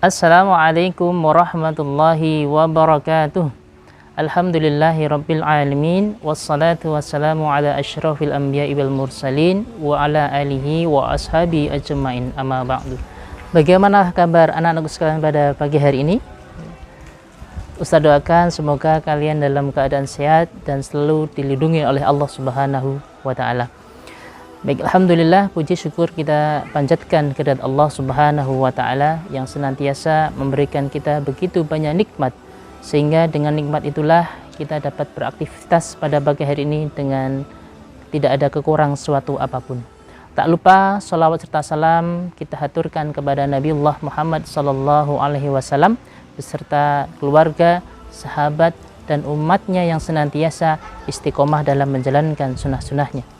Assalamualaikum warahmatullahi wabarakatuh. Alhamdulillahi rabbil alamin. Wassalatu wassalamu ala asyrafil anbiya'i wal mursalin wa ala alihi wa ashabi ajma'in, amma ba'du. Bagaimana kabar anak-anakku sekalian pada pagi hari ini? Ustaz doakan semoga kalian dalam keadaan sehat dan selalu dilindungi oleh Allah Subhanahu wa ta'ala. Baik, alhamdulillah, puji syukur kita panjatkan kehadirat Allah Subhanahu wa ta'ala yang senantiasa memberikan kita begitu banyak nikmat, sehingga dengan nikmat itulah kita dapat beraktivitas pada pagi hari ini dengan tidak ada kekurang suatu apapun. Tak lupa sholawat serta salam kita haturkan kepada Nabiullah Muhammad sallallahu alaihi wasallam beserta keluarga, sahabat dan umatnya yang senantiasa istiqomah dalam menjalankan sunnah-sunnahnya.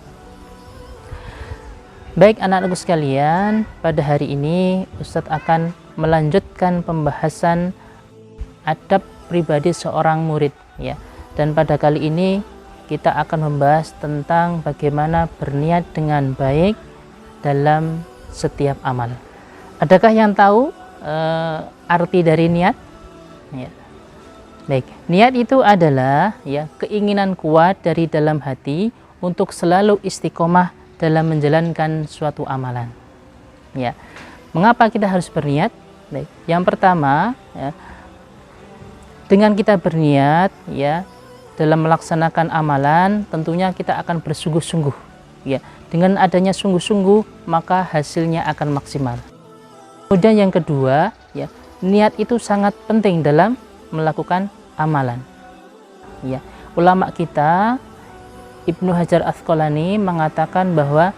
Baik anak-anakku sekalian, pada hari ini Ustadz akan melanjutkan pembahasan adab pribadi seorang murid ya. Dan pada kali ini kita akan membahas tentang bagaimana berniat dengan baik dalam setiap amal. Adakah yang tahu arti dari niat? Ya. Baik, niat itu adalah ya keinginan kuat dari dalam hati untuk selalu istiqomah dalam menjalankan suatu amalan. Ya, mengapa kita harus berniat? Baik, yang pertama, ya, dengan kita berniat, ya, dalam melaksanakan amalan, tentunya kita akan bersungguh-sungguh. Ya, dengan adanya sungguh-sungguh, maka hasilnya akan maksimal. Kemudian yang kedua, ya, niat itu sangat penting dalam melakukan amalan. Ya, ulama kita Ibnu Hajar Asqalani mengatakan bahwa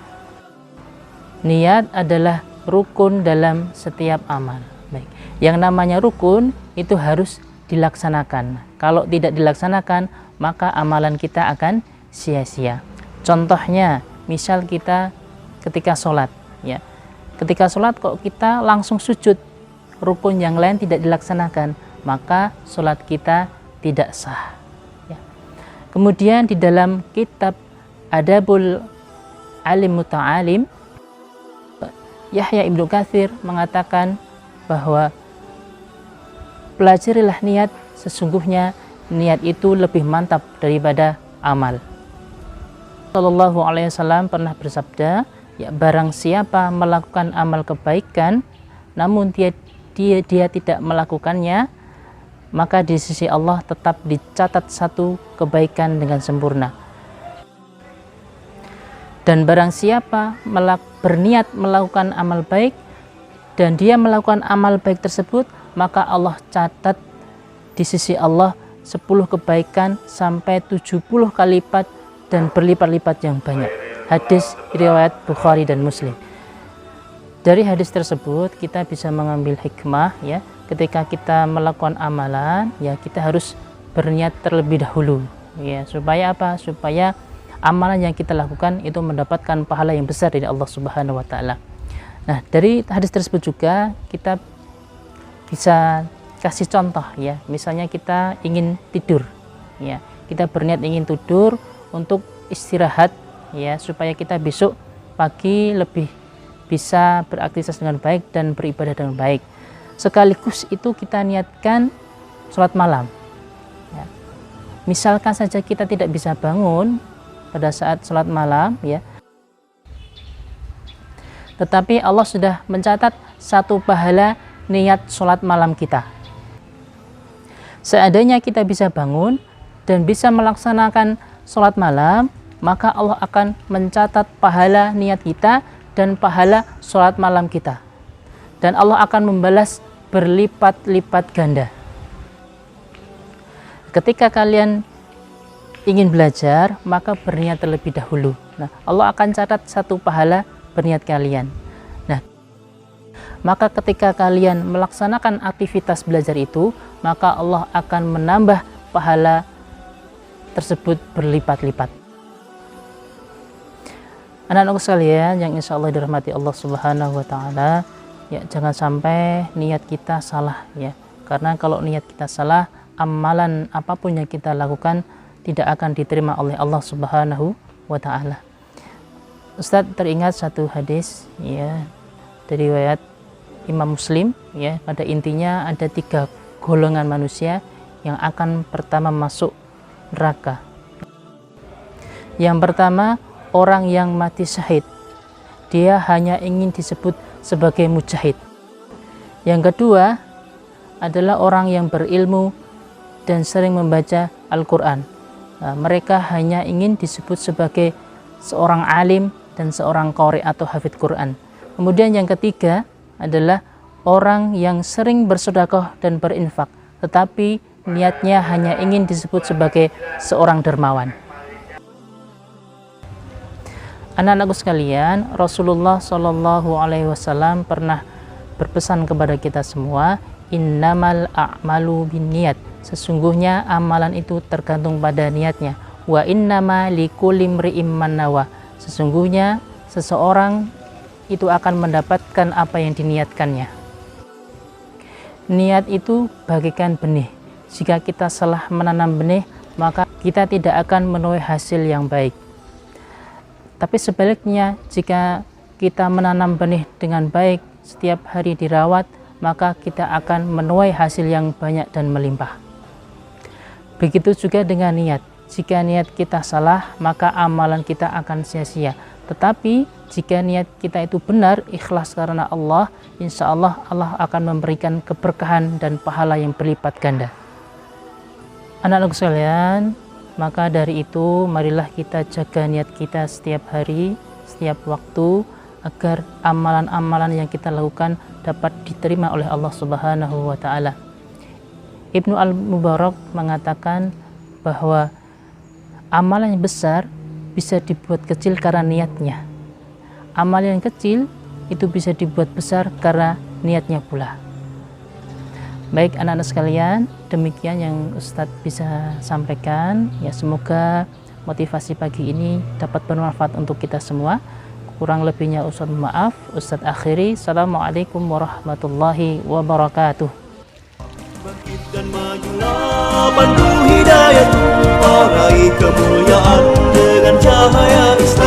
niat adalah rukun dalam setiap amal. Baik. Yang namanya rukun itu harus dilaksanakan. Kalau tidak dilaksanakan, maka amalan kita akan sia-sia. Contohnya, misal kita ketika sholat, ya, ketika sholat kok kita langsung sujud, rukun yang lain tidak dilaksanakan, maka sholat kita tidak sah. Kemudian di dalam kitab Adabul Alim Muta'alim, Yahya Ibnu Katsir mengatakan bahwa pelajarilah niat, sesungguhnya niat itu lebih mantap daripada amal. Sallallahu alaihi wasallam pernah bersabda, ya, barang siapa melakukan amal kebaikan namun dia tidak melakukannya, maka di sisi Allah tetap dicatat satu kebaikan dengan sempurna. Dan barang siapa berniat melakukan amal baik dan dia melakukan amal baik tersebut, maka Allah catat di sisi Allah 10 kebaikan sampai 70 kali lipat dan berlipat-lipat yang banyak. Hadis riwayat Bukhari dan Muslim. Dari hadis tersebut kita bisa mengambil hikmah, ya, ketika kita melakukan amalan, ya, kita harus berniat terlebih dahulu, ya, supaya apa? Supaya amalan yang kita lakukan itu mendapatkan pahala yang besar dari Allah Subhanahu wa ta'ala. Nah, dari hadis tersebut juga kita bisa kasih contoh, ya. Misalnya kita ingin tidur, ya. Kita berniat ingin tidur untuk istirahat, ya, supaya kita besok pagi lebih bisa beraktivitas dengan baik dan beribadah dengan baik. Sekaligus itu kita niatkan sholat malam, ya. Misalkan saja kita tidak bisa bangun pada saat sholat malam, ya, tetapi Allah sudah mencatat satu pahala niat sholat malam kita. Seandainya kita bisa bangun dan bisa melaksanakan sholat malam, maka Allah akan mencatat pahala niat kita dan pahala sholat malam kita, dan Allah akan membalas berlipat-lipat ganda. Ketika kalian ingin belajar, maka berniat terlebih dahulu. Nah, Allah akan catat satu pahala berniat kalian. Nah, maka ketika kalian melaksanakan aktivitas belajar itu, maka Allah akan menambah pahala tersebut berlipat-lipat. Anak-anakku sekalian yang insya Allah dirahmati Allah Subhanahu wa ta'ala, ya, jangan sampai niat kita salah, ya, karena kalau niat kita salah, amalan apapun yang kita lakukan tidak akan diterima oleh Allah Subhanahu wa ta'ala. Ustadz teringat satu hadis, ya, dari riwayat Imam Muslim, ya. Pada intinya ada 3 golongan manusia yang akan pertama masuk neraka. Yang pertama, orang yang mati syahid. Dia hanya ingin disebut sebagai mujahid. Yang kedua adalah orang yang berilmu dan sering membaca Al-Quran. Mereka hanya ingin disebut sebagai seorang alim dan seorang qari atau hafidz Quran. Kemudian yang ketiga adalah orang yang sering bersedekah dan berinfak, tetapi niatnya hanya ingin disebut sebagai seorang dermawan. Anak-anakku sekalian, Rasulullah SAW pernah berpesan kepada kita semua, innamal a'malu binniyat. Sesungguhnya amalan itu tergantung pada niatnya. Wa innama likulli imri'in man nawa. Sesungguhnya seseorang itu akan mendapatkan apa yang diniatkannya. Niat itu bagaikan benih. Jika kita salah menanam benih, maka kita tidak akan menuai hasil yang baik. Tapi sebaliknya, jika kita menanam benih dengan baik, setiap hari dirawat, maka kita akan menuai hasil yang banyak dan melimpah. Begitu juga dengan niat. Jika niat kita salah, maka amalan kita akan sia-sia. Tetapi jika niat kita itu benar, ikhlas karena Allah, insya Allah Allah akan memberikan keberkahan dan pahala yang berlipat ganda. Anak-anak sekalian, maka dari itu marilah kita jaga niat kita setiap hari, setiap waktu, agar amalan-amalan yang kita lakukan dapat diterima oleh Allah Subhanahu wa Ta'ala. Ibnu Al-Mubarak mengatakan bahwa amalan yang besar bisa dibuat kecil karena niatnya. Amalan yang kecil itu bisa dibuat besar karena niatnya pula. Baik anak-anak sekalian, demikian yang Ustadz bisa sampaikan. Ya, semoga motivasi pagi ini dapat bermanfaat untuk kita semua. Kurang lebihnya Ustadz maaf. Ustadz akhiri. Assalamualaikum warahmatullahi wabarakatuh. Bangkit dan majulah, pandu hidayah, raih kemuliaan dengan cahaya Islam.